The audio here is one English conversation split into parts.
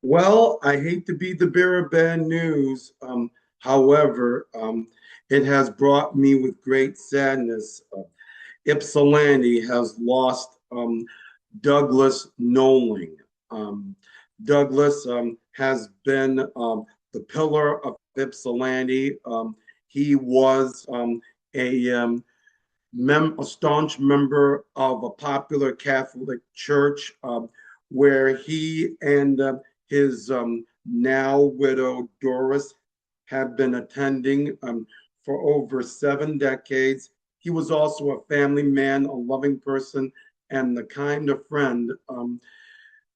Well, I hate to be the bearer of bad news. However, it has brought me with great sadness. Ypsilanti has lost Douglas Nowling. Um, Douglas has been the pillar of Ypsilanti. He was a staunch member of a popular Catholic church where he and his now widow Doris have been attending for over 7 decades. He was also a family man, a loving person, and the kind of friend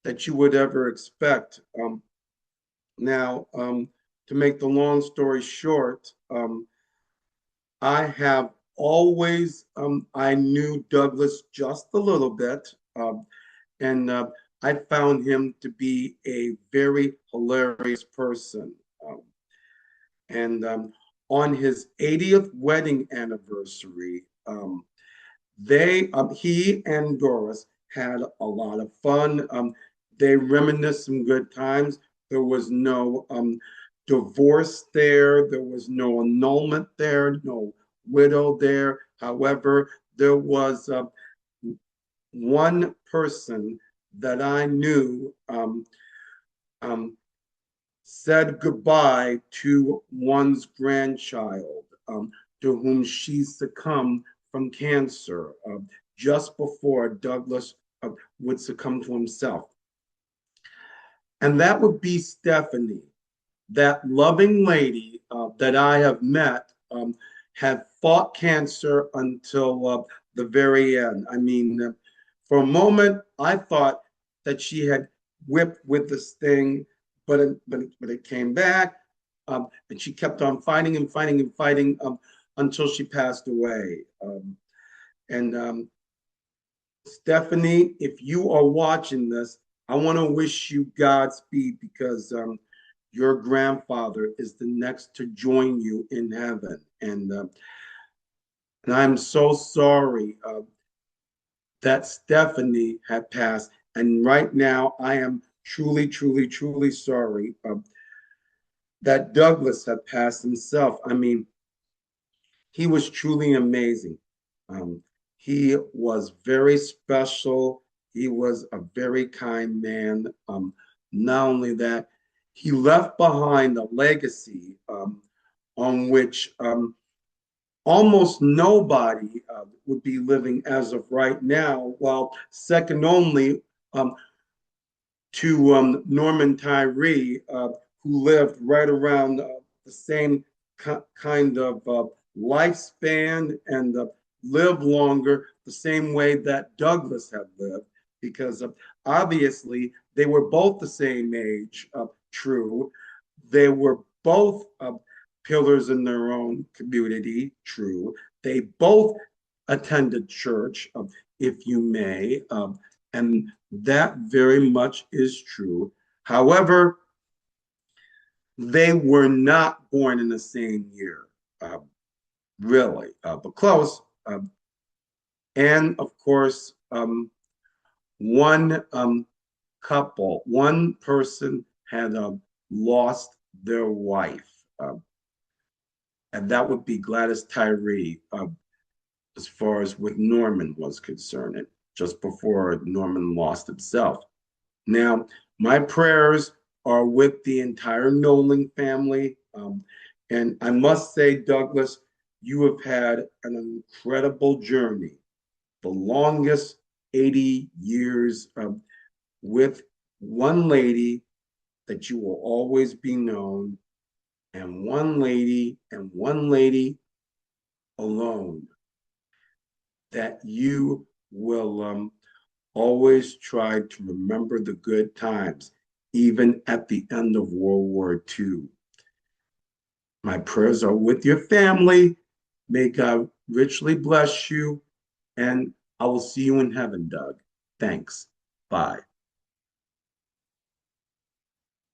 that you would ever expect. Now, to make the long story short, I have always, I knew Douglas just a little bit, and I found him to be a very hilarious person. Um, and on his 80th wedding anniversary, he and Doris had a lot of fun. They reminisced some good times. There was no divorce there. There was no annulment there. No widow there. However, there was one person that I knew um, said goodbye to one's grandchild, to whom she succumbed from cancer just before Douglas would succumb to himself. And that would be Stephanie, that loving lady that I have met, had fought cancer until the very end. I mean, for a moment, I thought that she had whipped with this thing, but it came back, and she kept on fighting and fighting and fighting until she passed away. And Stephanie, if you are watching this, I want to wish you Godspeed because your grandfather is the next to join you in heaven. And I'm so sorry that Stephanie had passed. And right now, I am truly, truly, truly sorry that Douglas had passed himself. I mean, he was truly amazing. Um, he was very special. He was a very kind man. Not only that, he left behind a legacy on which almost nobody would be living as of right now, while second only to Norman Tyree, who lived right around the same kind of lifespan and lived longer the same way that Douglas had lived, because obviously they were both the same age, true. They were both pillars in their own community, true. They both attended church, if you may, and that very much is true. However, they were not born in the same year, really, but close. And of course, one one person had lost their wife, and that would be Gladys Tyree, as far as with Norman was concerned, just before Norman lost himself. Now, my prayers are with the entire Nowling family. And I must say, Douglas, you have had an incredible journey, the longest 80 years with one lady that you will always be known, and one lady alone that you will always try to remember the good times, even at the end of World War II. My prayers are with your family. May God richly bless you, and I will see you in heaven, Doug. Thanks. Bye.